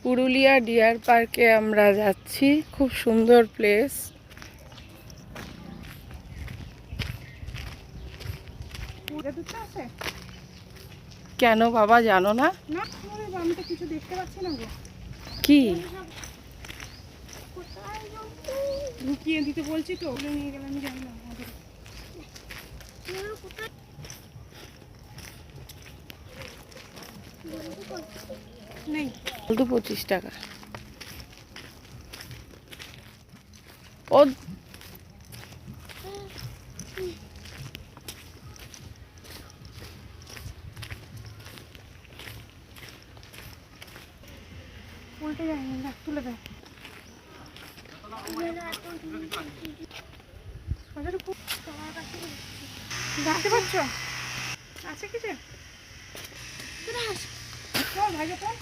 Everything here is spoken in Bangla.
পুরুলিয়া ডিয়ার পার্কে আমরা যাচ্ছি, খুব সুন্দর প্লেস। কেন বাবা, জানো না? আমি তো কিছু দেখতে পাচ্ছি না গো। কি ঢুকিয়ে দিতে বলছি তো, নিয়ে গেলে আমি জানি না। নেই, 25 টাকা। ও উল্টে যায়নি, না তুলে দেয়। দেখতে পাচ্ছ আছে কিছু? চল ভাইকে, চল।